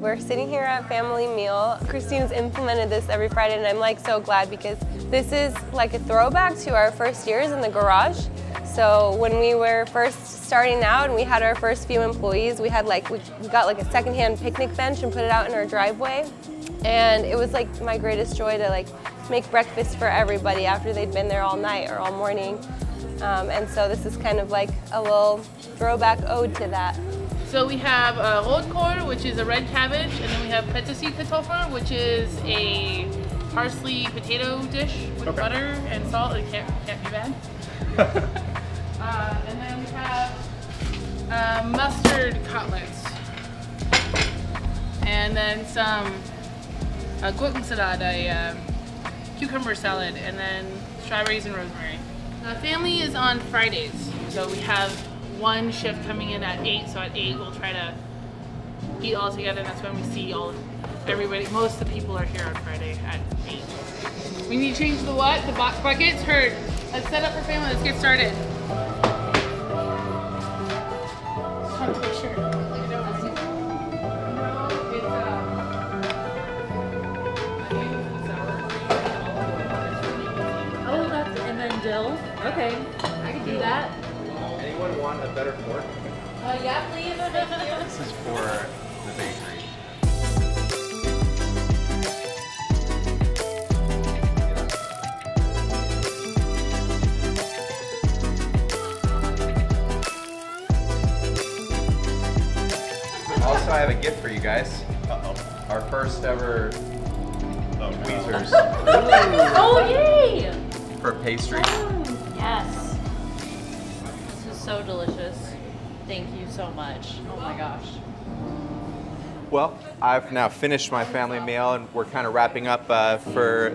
We're sitting here at family meal. Christine's implemented this every Friday, and I'm like so glad because this is like a throwback to our first years in the garage. So when we were first starting out and we had our first few employees, we had like, we got like a secondhand picnic bench and put it out in our driveway. And it was like my greatest joy to like make breakfast for everybody after they'd been there all night or all morning. And so this is kind of like a little throwback ode to that. So we have rotkohl, which is a red cabbage, and then we have Petersilkartoffel, which is a parsley potato dish with butter and salt. It can't be bad. And then we have mustard cutlets, and then some Gurkensalat, a cucumber salad, and then strawberries and rosemary. The family is on Fridays, so we have one shift coming in at 8, so at 8 we'll try to eat all together, and that's when we see everybody. Most of the people are here on Friday at 8. We need to change the what? The buckets? Heard. Let's set up for family, let's get started. Dill. Okay, I can do that. Anyone want a better fork? Yeah, please. Thank you. This is for the bakery. Also, I have a gift for you guys. Our first ever tweezers. Oh, yay! For pastry. Oh, yes. This is so delicious. Thank you so much. Oh my gosh. Well, I've now finished my family meal, and we're kind of wrapping up for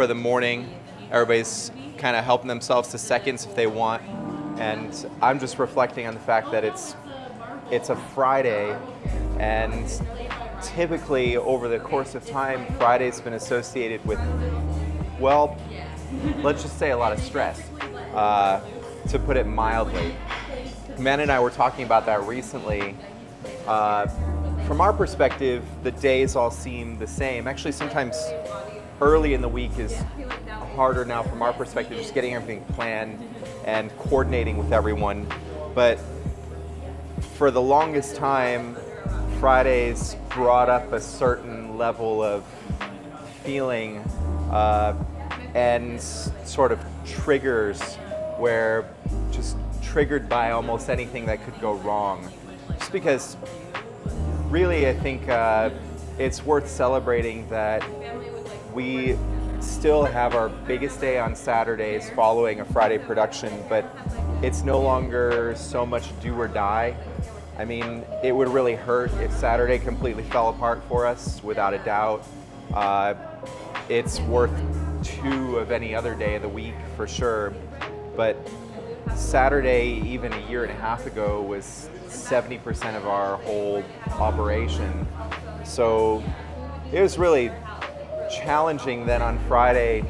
the morning. Everybody's kind of helping themselves to seconds if they want, and I'm just reflecting on the fact that it's a Friday, and typically over the course of time, Friday's been associated with, well, let's just say a lot of stress, to put it mildly. Man and I were talking about that recently. From our perspective, the days all seem the same. Actually, sometimes early in the week is harder now from our perspective, just getting everything planned and coordinating with everyone. But for the longest time, Fridays brought up a certain level of feeling and sort of triggers where just triggered by almost anything that could go wrong. Just because really I think it's worth celebrating that we still have our biggest day on Saturdays following a Friday production, but it's no longer so much do or die. I mean, it would really hurt if Saturday completely fell apart for us, without a doubt. It's worth 2 of any other day of the week for sure, but Saturday, even a year and a half ago, was 70% of our whole operation. So it was really challenging then on Friday,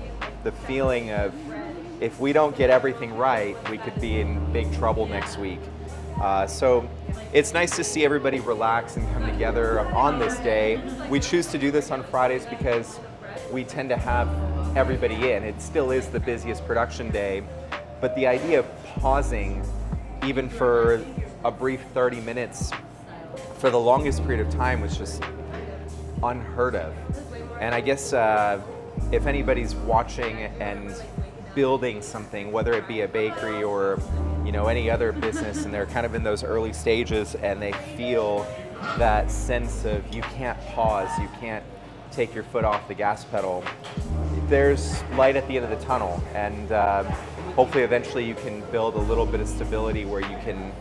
the feeling of if we don't get everything right, we could be in big trouble next week. So it's nice to see everybody relax and come together on this day. We choose to do this on Fridays because we tend to have everybody in. It still is the busiest production day, but the idea of pausing even for a brief 30 minutes for the longest period of time was just unheard of. And I guess if anybody's watching and building something, whether it be a bakery or any other business, and they're kind of in those early stages and they feel that sense of you can't pause, you can't take your foot off the gas pedal, there's light at the end of the tunnel, and hopefully eventually you can build a little bit of stability where you can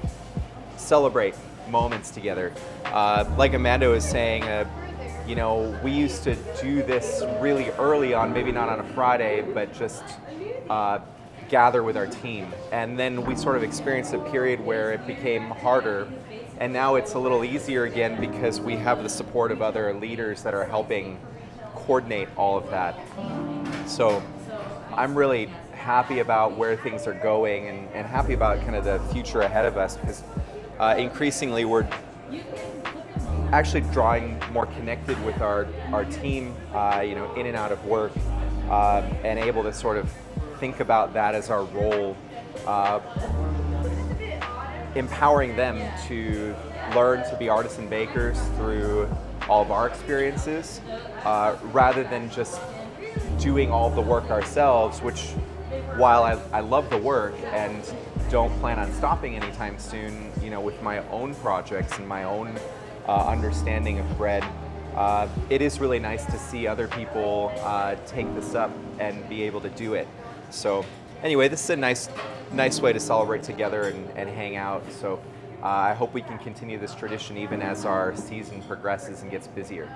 celebrate moments together. Like Amanda was saying, we used to do this really early on, maybe not on a Friday, but just gather with our team. And then we sort of experienced a period where it became harder, and now it's a little easier again because we have the support of other leaders that are helping coordinate all of that. So I'm really happy about where things are going, and happy about kind of the future ahead of us, because increasingly actually drawing more connected with our team, you know, in and out of work, and able to sort of think about that as our role, empowering them to learn to be artisan bakers through all of our experiences, rather than just doing all the work ourselves, which, while I love the work and don't plan on stopping anytime soon, you know, with my own projects and my own understanding of bread, it is really nice to see other people take this up and be able to do it. So anyway, this is a nice way to celebrate together and hang out. So I hope we can continue this tradition even as our season progresses and gets busier.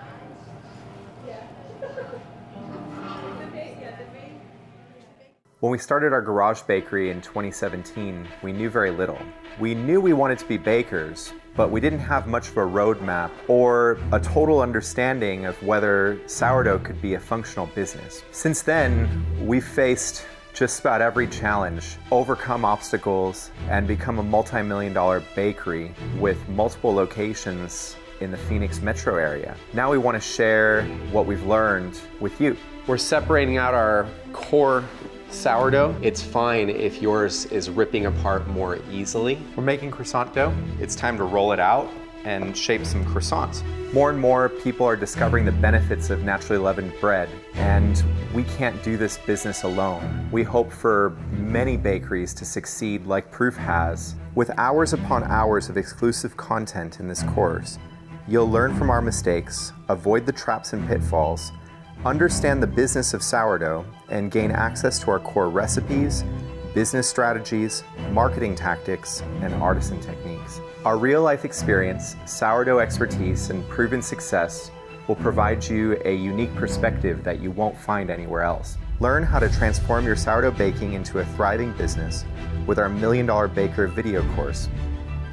When we started our garage bakery in 2017, we knew very little. We knew we wanted to be bakers, but we didn't have much of a roadmap or a total understanding of whether sourdough could be a functional business. Since then, we've faced just about every challenge, overcome obstacles, and become a multi-million-dollar bakery with multiple locations in the Phoenix metro area. Now we want to share what we've learned with you. We're separating out our core sourdough. It's fine if yours is ripping apart more easily. We're making croissant dough. It's time to roll it out and shape some croissants. More and more people are discovering the benefits of naturally leavened bread, and we can't do this business alone. We hope for many bakeries to succeed like Proof has. With hours upon hours of exclusive content in this course, you'll learn from our mistakes, avoid the traps and pitfalls, understand the business of sourdough, and gain access to our core recipes, business strategies, marketing tactics, and artisan techniques. Our real-life experience, sourdough expertise, and proven success will provide you a unique perspective that you won't find anywhere else. Learn how to transform your sourdough baking into a thriving business with our $1 Million Baker video course.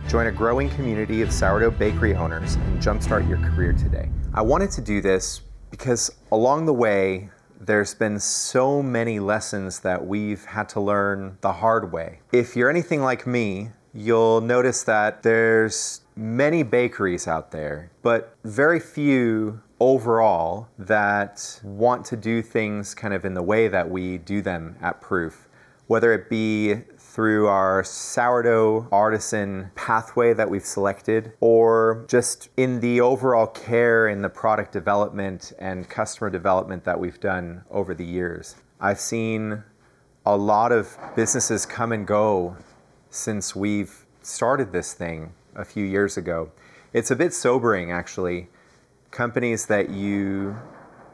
Join a growing community of sourdough bakery owners and jumpstart your career today. I wanted to do this because along the way, there's been so many lessons that we've had to learn the hard way. If you're anything like me, you'll notice that there's many bakeries out there, but very few overall that want to do things kind of in the way that we do them at Proof. Whether it be through our sourdough artisan pathway that we've selected, or just in the overall care in the product development and customer development that we've done over the years. I've seen a lot of businesses come and go since we've started this thing a few years ago. It's a bit sobering, actually. Companies that you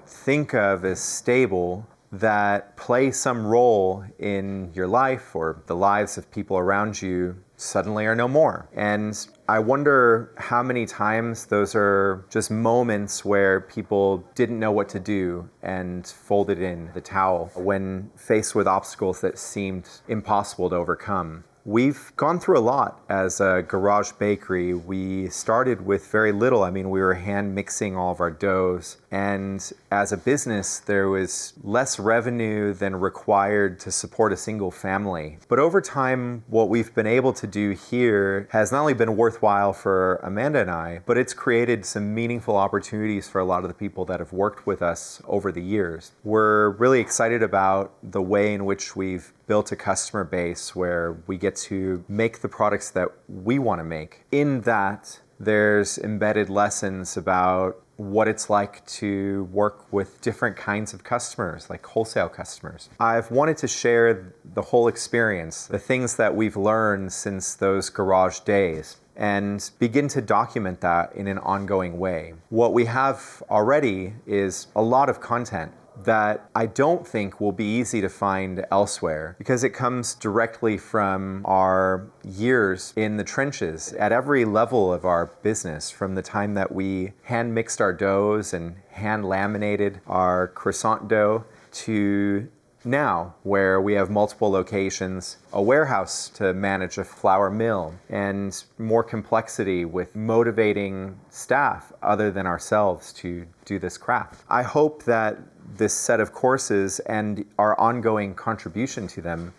think of as stable, that play some role in your life or the lives of people around you, suddenly are no more. And I wonder how many times those are just moments where people didn't know what to do and folded in the towel when faced with obstacles that seemed impossible to overcome. We've gone through a lot as a garage bakery. We started with very little. I mean, we were hand mixing all of our doughs. And as a business, there was less revenue than required to support a single family. But over time, what we've been able to do here has not only been worthwhile for Amanda and I, but it's created some meaningful opportunities for a lot of the people that have worked with us over the years. We're really excited about the way in which we've built a customer base where we get to make the products that we want to make. In that, there's embedded lessons about what it's like to work with different kinds of customers, like wholesale customers. I've wanted to share the whole experience, the things that we've learned since those garage days, and begin to document that in an ongoing way. What we have already is a lot of content that I don't think will be easy to find elsewhere, because it comes directly from our years in the trenches at every level of our business, from the time that we hand mixed our doughs and hand laminated our croissant dough to now, where we have multiple locations, a warehouse to manage a flour mill, and more complexity with motivating staff other than ourselves to do this craft. I hope that this set of courses and our ongoing contribution to them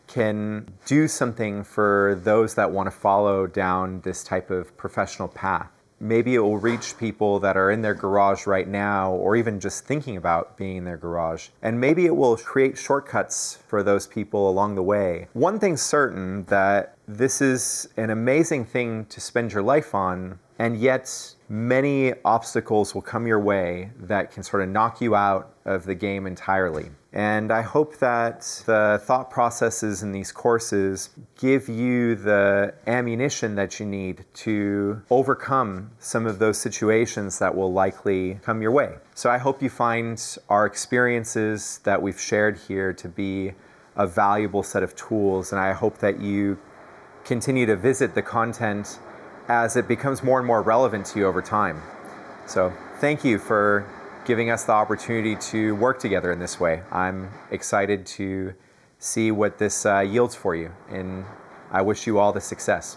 can do something for those that want to follow down this type of professional path. maybe it will reach people that are in their garage right now, or even just thinking about being in their garage. And maybe it will create shortcuts for those people along the way. One thing's certain, that this is an amazing thing to spend your life on, and yet many obstacles will come your way that can sort of knock you out of the game entirely. And I hope that the thought processes in these courses give you the ammunition that you need to overcome some of those situations that will likely come your way. So I hope you find our experiences that we've shared here to be a valuable set of tools, and I hope that you continue to visit the content as it becomes more and more relevant to you over time. So thank you for giving us the opportunity to work together in this way. I'm excited to see what this yields for you, and I wish you all the success.